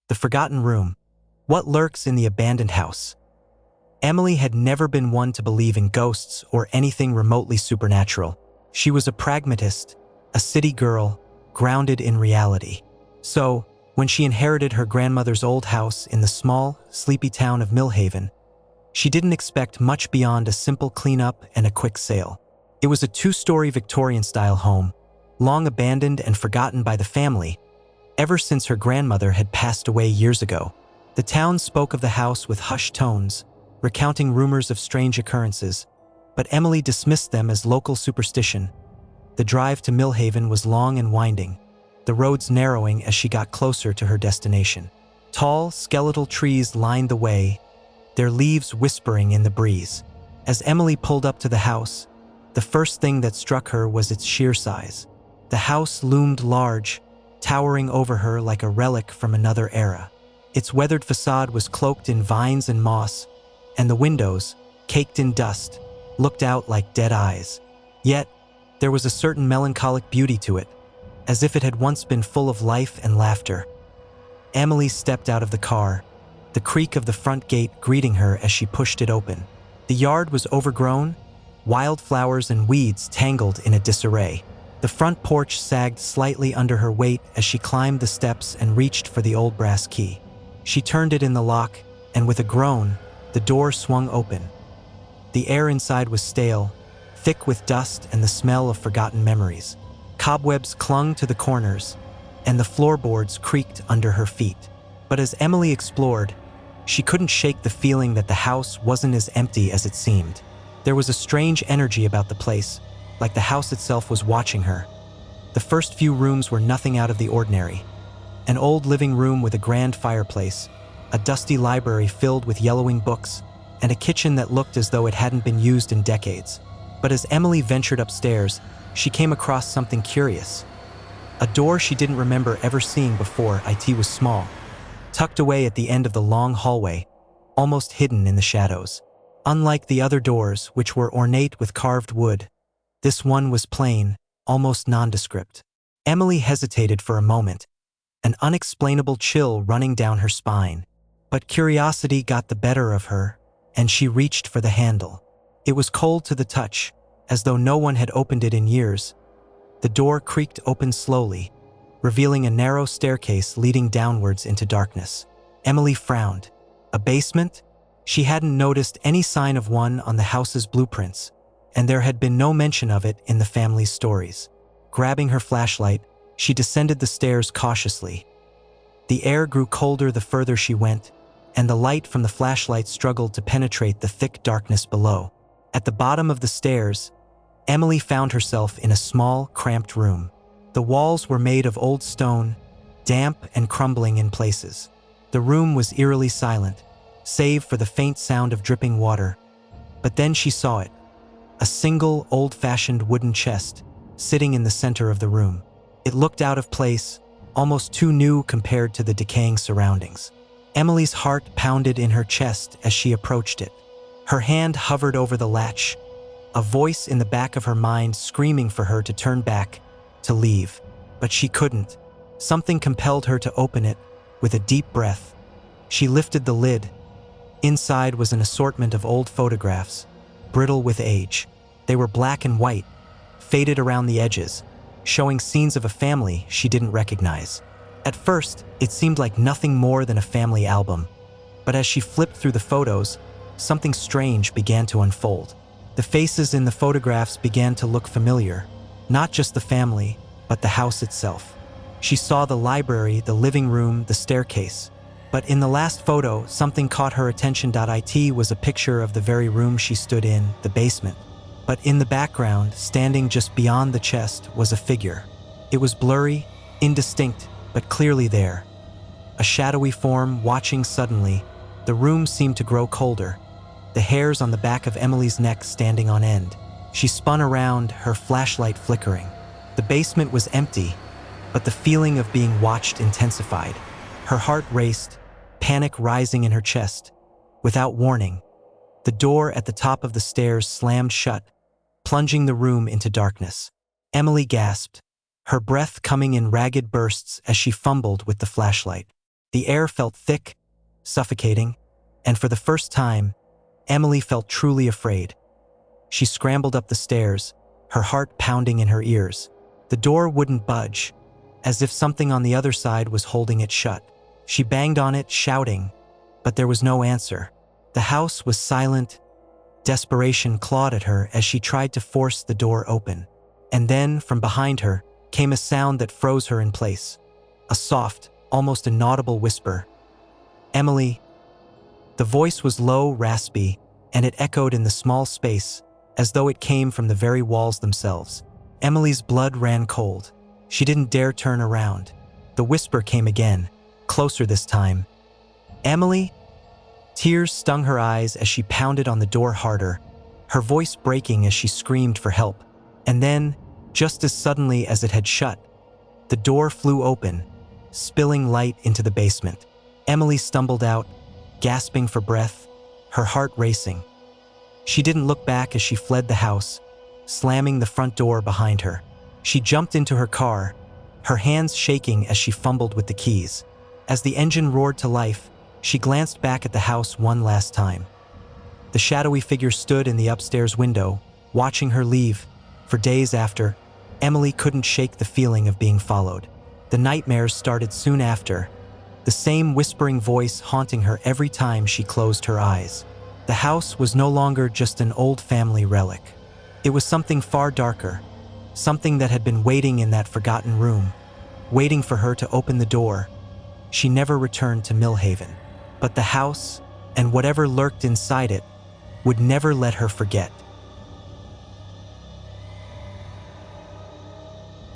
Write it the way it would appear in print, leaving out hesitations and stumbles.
The forgotten room. What lurks in the abandoned house? Emily had never been one to believe in ghosts or anything remotely supernatural. She was a pragmatist, a city girl, grounded in reality. So, when she inherited her grandmother's old house in the small, sleepy town of Millhaven, she didn't expect much beyond a simple cleanup and a quick sale. It was a two-story Victorian-style home, long abandoned and forgotten by the family, ever since her grandmother had passed away years ago. The town spoke of the house with hushed tones, recounting rumors of strange occurrences, but Emily dismissed them as local superstition. The drive to Millhaven was long and winding, the roads narrowing as she got closer to her destination. Tall, skeletal trees lined the way, their leaves whispering in the breeze. As Emily pulled up to the house, the first thing that struck her was its sheer size. The house loomed large, towering over her like a relic from another era. Its weathered facade was cloaked in vines and moss, and the windows, caked in dust, looked out like dead eyes. Yet, there was a certain melancholic beauty to it, as if it had once been full of life and laughter. Emily stepped out of the car, the creak of the front gate greeting her as she pushed it open. The yard was overgrown, wildflowers and weeds tangled in a disarray. The front porch sagged slightly under her weight as she climbed the steps and reached for the old brass key. She turned it in the lock, and with a groan, the door swung open. The air inside was stale, thick with dust and the smell of forgotten memories. Cobwebs clung to the corners, and the floorboards creaked under her feet. But as Emily explored, she couldn't shake the feeling that the house wasn't as empty as it seemed. There was a strange energy about the place, like the house itself was watching her. The first few rooms were nothing out of the ordinary. An old living room with a grand fireplace, a dusty library filled with yellowing books, and a kitchen that looked as though it hadn't been used in decades. But as Emily ventured upstairs, she came across something curious. A door she didn't remember ever seeing before. It was small, tucked away at the end of the long hallway, almost hidden in the shadows. Unlike the other doors, which were ornate with carved wood, this one was plain, almost nondescript. Emily hesitated for a moment, an unexplainable chill running down her spine. But curiosity got the better of her, and she reached for the handle. It was cold to the touch, as though no one had opened it in years. The door creaked open slowly, revealing a narrow staircase leading downwards into darkness. Emily frowned. A basement? She hadn't noticed any sign of one on the house's blueprints, and there had been no mention of it in the family's stories. Grabbing her flashlight, she descended the stairs cautiously. The air grew colder the further she went, and the light from the flashlight struggled to penetrate the thick darkness below. At the bottom of the stairs, Emily found herself in a small, cramped room. The walls were made of old stone, damp and crumbling in places. The room was eerily silent, save for the faint sound of dripping water. But then she saw it. A single, old-fashioned wooden chest, sitting in the center of the room. It looked out of place, almost too new compared to the decaying surroundings. Emily's heart pounded in her chest as she approached it. Her hand hovered over the latch, a voice in the back of her mind screaming for her to turn back, to leave. But she couldn't. Something compelled her to open it. With a deep breath, she lifted the lid. Inside was an assortment of old photographs, brittle with age. They were black and white, faded around the edges, showing scenes of a family she didn't recognize. At first, it seemed like nothing more than a family album. But as she flipped through the photos, something strange began to unfold. The faces in the photographs began to look familiar, not just the family, but the house itself. She saw the library, the living room, the staircase. But in the last photo, something caught her attention. It was a picture of the very room she stood in, the basement. But in the background, standing just beyond the chest, was a figure. It was blurry, indistinct, but clearly there. A shadowy form watching. Suddenly, the room seemed to grow colder, the hairs on the back of Emily's neck standing on end. She spun around, her flashlight flickering. The basement was empty, but the feeling of being watched intensified. Her heart raced, panic rising in her chest. Without warning, the door at the top of the stairs slammed shut, plunging the room into darkness. Emily gasped, her breath coming in ragged bursts as she fumbled with the flashlight. The air felt thick, suffocating, and for the first time, Emily felt truly afraid. She scrambled up the stairs, her heart pounding in her ears. The door wouldn't budge, as if something on the other side was holding it shut. She banged on it, shouting, but there was no answer. The house was silent. Desperation clawed at her as she tried to force the door open. And then, from behind her, came a sound that froze her in place. A soft, almost inaudible whisper. "Emily." The voice was low, raspy, and it echoed in the small space, as though it came from the very walls themselves. Emily's blood ran cold. She didn't dare turn around. The whisper came again, closer this time. "Emily?" Tears stung her eyes as she pounded on the door harder, her voice breaking as she screamed for help. And then, just as suddenly as it had shut, the door flew open, spilling light into the basement. Emily stumbled out, gasping for breath, her heart racing. She didn't look back as she fled the house, slamming the front door behind her. She jumped into her car, her hands shaking as she fumbled with the keys. As the engine roared to life, she glanced back at the house one last time. The shadowy figure stood in the upstairs window, watching her leave. For days after, Emily couldn't shake the feeling of being followed. The nightmares started soon after, the same whispering voice haunting her every time she closed her eyes. The house was no longer just an old family relic. It was something far darker, something that had been waiting in that forgotten room, waiting for her to open the door. She never returned to Millhaven, but the house, and whatever lurked inside it, would never let her forget.